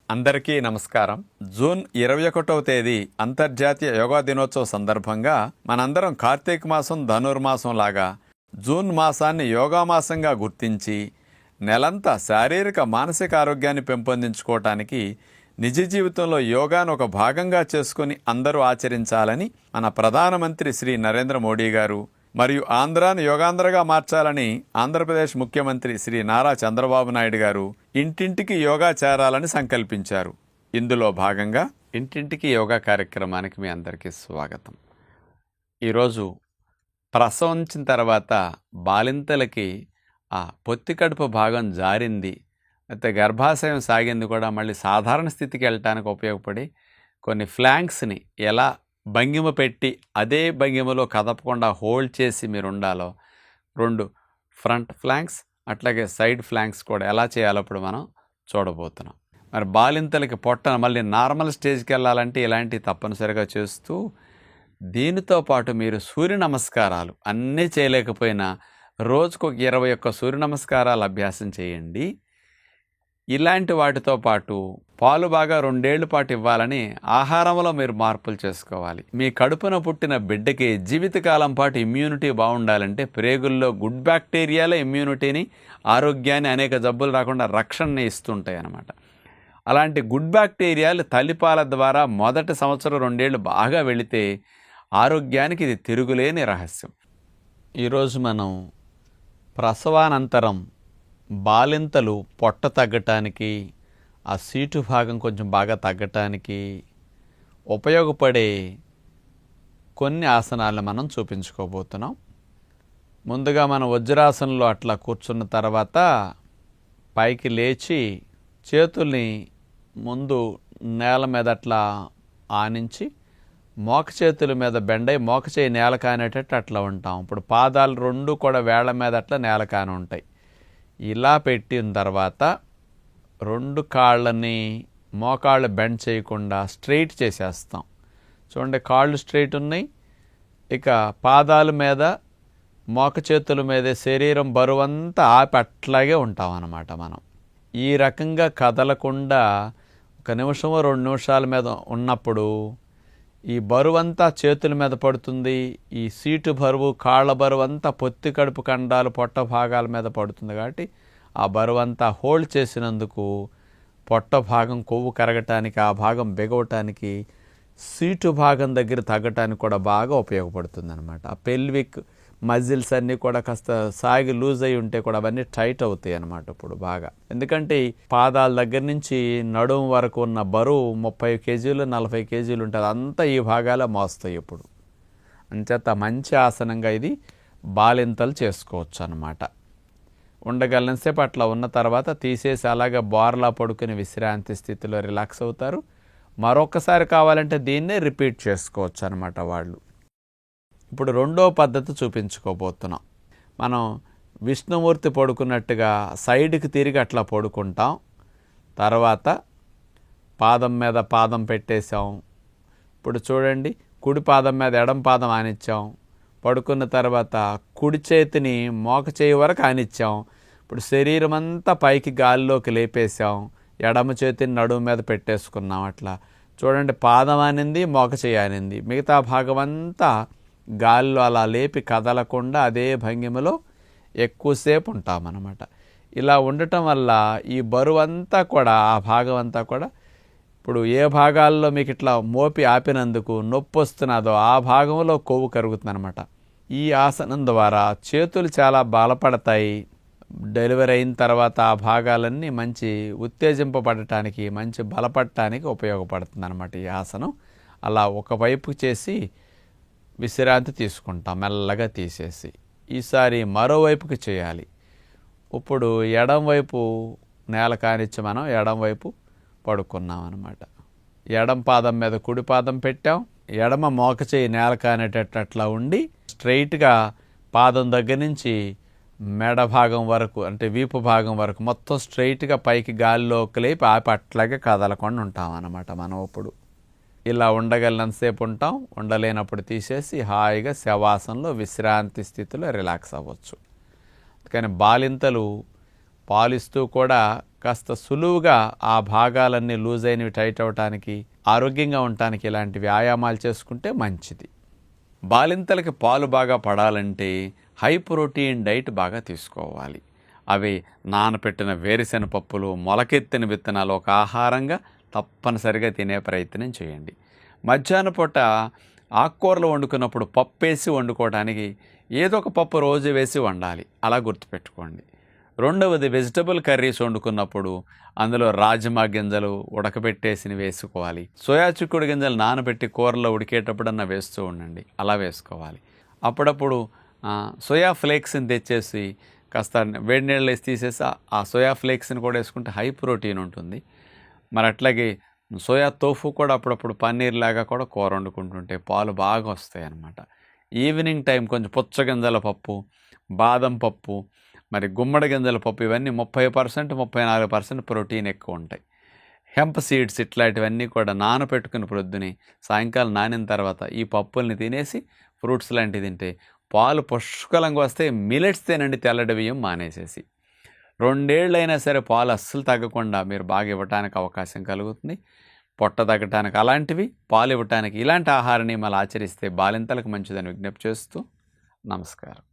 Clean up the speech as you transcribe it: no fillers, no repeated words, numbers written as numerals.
అందరికీ నమస్కారం. జూన్ 21వ తేదీ అంతర్జాతీయ యోగా దినోత్సవ సందర్భంగా మనందరం కార్తీక మాసం ధనుర్మాసం లాగా జూన్ మాసాన్ని యోగా మాసంగా గుర్తించి నెలంతా శారీరక మానసిక ఆరోగ్యాన్ని పెంపొందించుకోవటానికి నిజ జీవితంలో యోగాను ఒక భాగంగా చేసుకుని అందరూ ఆచరించాలని మన ప్రధానమంత్రి శ్రీ నరేంద్ర మోడీ గారు మరియు ఆంధ్రాను యోగాంధ్రగా మార్చాలని ఆంధ్రప్రదేశ్ ముఖ్యమంత్రి శ్రీ నారా చంద్రబాబు నాయుడు గారు ఇంటింటికి యోగా చేరాలని సంకల్పించారు. ఇందులో భాగంగా ఇంటింటికి యోగా కార్యక్రమానికి మీ అందరికీ స్వాగతం. ఈరోజు ప్రసవించిన తర్వాత బాలింతలకి ఆ పొత్తి కడుపు భాగం జారింది, అయితే గర్భాశయం సాగింది కూడా మళ్ళీ సాధారణ స్థితికి వెళ్ళటానికి ఉపయోగపడి కొన్ని ఫ్లాంక్స్ని ఎలా భంగిమ పెట్టి అదే భంగిమలో కదపకుండా హోల్డ్ చేసి మీరు ఉండాలో, 2 ఫ్రంట్ ఫ్లాంక్స్ అట్లాగే సైడ్ ఫ్లాంక్స్ కూడా ఎలా చేయాలో ఇప్పుడు మనం చూడబోతున్నాం. మరి బాలింతలకి పొట్టన మళ్ళీ నార్మల్ స్టేజ్కి వెళ్ళాలంటే ఇలాంటివి తప్పనిసరిగా చేస్తూ, దీనితో పాటు మీరు సూర్య నమస్కారాలు అన్నీ చేయలేకపోయినా రోజుకు 21 సూర్య నమస్కారాలు అభ్యాసం చేయండి. ఇలాంటి వాటితో పాటు పాలు బాగా 2 ఏళ్ల పాటు ఇవ్వాలని ఆహారంలో మీరు మార్పులు చేసుకోవాలి. మీ కడుపున పుట్టిన బిడ్డకి జీవితకాలం పాటు ఇమ్యూనిటీ బాగుండాలంటే ప్రేగుల్లో గుడ్ బ్యాక్టీరియాల ఇమ్యూనిటీని, ఆరోగ్యాన్ని, అనేక జబ్బులు రాకుండా రక్షణని ఇస్తుంటాయి అన్నమాట. అలాంటి గుడ్ బ్యాక్టీరియాలు తల్లిపాల ద్వారా మొదటి సంవత్సరం 2 ఏళ్ళు బాగా వెళితే ఆరోగ్యానికి ఇది తిరుగులేని రహస్యం. ఈరోజు మనం ప్రసవానంతరం బాలింతలు పొట్ట తగ్గటానికి, ఆ సీటు భాగం కొంచెం బాగా తగ్గటానికి ఉపయోగపడే కొన్ని ఆసనాలను మనం చూపించుకోబోతున్నాం. ముందుగా మనం వజ్రాసనంలో అట్లా కూర్చున్న తర్వాత పైకి లేచి చేతుల్ని ముందు నేల మీద అట్లా ఆనించి మోక చేతుల మీద బెండై మోక చేయి నేల కానేటట్టు అట్లా ఉంటాం. ఇప్పుడు పాదాలు 2 కూడా వేళ్ల మీద అట్లా నేల కాని ఉంటాయి. ఇలా పెట్టిన తర్వాత 2 కాళ్ళని మోకాళ్ళు బెండ్ చేయకుండా స్ట్రైట్ చేసేస్తాం. చూడండి, కాళ్ళు స్ట్రైట్ ఉన్నాయి. ఇక పాదాల మీద మోక చేతుల మీద శరీరం బరువంతా ఆపి అట్లాగే ఉంటాం అన్నమాట. మనం ఈ రకంగా కదలకుండా 1 నిమిషమో 2 నిమిషాల మీద ఉన్నప్పుడు ఈ బరువంతా చేతుల మీద పడుతుంది. ఈ సీటు బరువు, కాళ్ళ బరువు అంతా పొత్తి కడుపు కండాలు, పొట్ట భాగాల మీద పడుతుంది. కాబట్టి ఆ బరువంతా హోల్డ్ చేసినందుకు పొట్ట భాగం కొవ్వు కరగటానికి, ఆ భాగం బిగవటానికి, సీటు భాగం దగ్గర తగ్గటానికి కూడా బాగా ఉపయోగపడుతుంది అనమాట. ఆ పెల్విక్ మజిల్స్ అన్నీ కూడా కాస్త సాగి లూజ్ అయి ఉంటే కూడా అవన్నీ టైట్ అవుతాయి అన్నమాట ఇప్పుడు బాగా. ఎందుకంటే పాదాల దగ్గర నుంచి నడుము వరకు ఉన్న బరువు 30 కేజీలు 40 కేజీలు ఉంటుంది. అంతా ఈ భాగాలే మోస్తాయి ఇప్పుడు. అంచేత మంచి ఆసనంగా ఇది బాలింతలు చేసుకోవచ్చు అన్నమాట. ఉండగలసేపు అట్లా ఉన్న తర్వాత తీసేసి అలాగే బోర్లా పడుకుని విశ్రాంతి స్థితిలో రిలాక్స్ అవుతారు. మరొకసారి కావాలంటే దీన్నే రిపీట్ చేసుకోవచ్చు అన్నమాట వాళ్ళు. ఇప్పుడు 2వ పద్ధతి చూపించుకోబోతున్నాం. మనం విష్ణుమూర్తి పడుకున్నట్టుగా సైడ్కి తిరిగి అట్లా పడుకుంటాం. తర్వాత పాదం మీద పాదం పెట్టేశాం. ఇప్పుడు చూడండి, కుడి పాదం మీద ఎడం పాదం ఆనిచ్చాం. పడుకున్న తర్వాత కుడి చేతిని మోక చేయి వరకు ఆనిచ్చాం. ఇప్పుడు శరీరం అంతా పైకి గాలిలోకి లేపేశాం. ఎడమ చేతిని నడుము మీద పెట్టేసుకున్నాం. అట్లా చూడండి, పాదం ఆనింది, మోక చేయి ఆనింది, మిగతా భాగం అంతా గాలిలో అలా లేపి కదలకుండా అదే భంగిమలో ఎక్కువసేపు ఉంటామన్నమాట. ఇలా ఉండటం వల్ల ఈ బరువు అంతా కూడా, ఆ భాగం అంతా కూడా, ఇప్పుడు ఏ భాగాల్లో మీకు ఇట్లా మోపి ఆపినందుకు నొప్పి వస్తున్నదో ఆ భాగంలో కొవ్వు కరుగుతుంది అనమాట. ఈ ఆసనం ద్వారా చేతులు చాలా బలపడతాయి. డెలివరీ అయిన తర్వాత ఆ భాగాలన్నీ మంచి ఉత్తేజింపబడటానికి, మంచి బలపడటానికి ఉపయోగపడుతుంది అనమాట ఈ ఆసనం. అలా ఒకవైపు చేసి విశ్రాంతి తీసుకుంటాం, మెల్లగా తీసేసి. ఈసారి మరోవైపుకి చేయాలి. ఇప్పుడు ఎడం వైపు నేల కానిచ్చి మనం ఎడం వైపు పడుకున్నాం అనమాట. ఎడం పాదం మీద కుడి పాదం పెట్టాం. ఎడమ మోక చేయి నేల కానేటట్టు అట్లా ఉండి స్ట్రైట్గా పాదం దగ్గర నుంచి మెడ భాగం వరకు, అంటే వీపు భాగం వరకు మొత్తం స్ట్రైట్గా పైకి గాలిలోకి లేపి ఆపి అట్లాగే కదలకుండా ఉంటాం అన్నమాట. మనం ఇప్పుడు ఇలా ఉండగలనంతసేపు ఉంటాం. ఉండలేనప్పుడు తీసేసి హాయిగా శవాసనంలో విశ్రాంతి స్థితిలో రిలాక్స్ అవ్వచ్చు. కానీ బాలింతలు పాలిస్తూ కూడా కాస్త సులువుగా ఆ భాగాలన్నీ లూజ్ అయినవి టైట్ అవ్వటానికి, ఆరోగ్యంగా ఉండటానికి ఇలాంటి వ్యాయామాలు చేసుకుంటే మంచిది. బాలింతలకి పాలు బాగా పడాలంటే హై ప్రోటీన్ డైట్ బాగా తీసుకోవాలి. అవి నానపెట్టిన వేరుశెనగ పప్పులు, మొలకెత్తిన విత్తనాలు ఒక ఆహారంగా తప్పనిసరిగా తినే ప్రయత్నం చేయండి. మధ్యాహ్న పూట ఆకుకూరలు వండుకున్నప్పుడు పప్పు వేసి వండుకోవడానికి ఏదో ఒక పప్పు రోజు వేసి వండాలి, అలా గుర్తుపెట్టుకోండి. రెండవది, వెజిటబుల్ కర్రీస్ వండుకున్నప్పుడు అందులో రాజ్మా గింజలు ఉడకబెట్టేసి వేసుకోవాలి. సోయా చిక్కుడు గింజలు నానబెట్టి కూరలో ఉడికేటప్పుడన్నా వేస్తూ ఉండండి, అలా వేసుకోవాలి. అప్పుడప్పుడు సోయా ఫ్లేక్స్ని తెచ్చేసి కాస్త వేడి నీళ్ళు వేసి తీసేసి ఆ సోయా ఫ్లేక్స్ని కూడా వేసుకుంటే హై ప్రోటీన్ ఉంటుంది. మరి అట్లాగే సోయా తోఫు కూడా అప్పుడప్పుడు పన్నీర్ లాగా కూడా కూర వండుకుంటుంటే పాలు బాగా వస్తాయి అన్నమాట. ఈవినింగ్ టైం కొంచెం పుచ్చగింజల పప్పు, బాదం పప్పు, మరి గుమ్మడి గింజల పప్పు, ఇవన్నీ 30% 34% ప్రోటీన్ ఎక్కువ ఉంటాయి. హెంప్ సీడ్స్ ఇట్లాంటివన్నీ కూడా నానపెట్టుకుని ప్రొద్దుని సాయంకాలం నానిన తర్వాత ఈ పప్పుల్ని తినేసి ఫ్రూట్స్ లాంటివి తింటే పాలు పుష్కలంగా వస్తాయి. మిలెట్స్ తినండి, తెల్లటి బియ్యం మానేసేసి. 2 ఏళ్ళైనా సరే పాలు అస్సలు తగ్గకుండా మీరు బాగా ఇవ్వటానికి అవకాశం కలుగుతుంది. పొట్ట తగ్గటానికి అలాంటివి, పాలు ఇవ్వటానికి ఇలాంటి ఆహార నియమాలు ఆచరిస్తే బాలింతలకు మంచిదని విజ్ఞప్తి చేస్తూ నమస్కారం.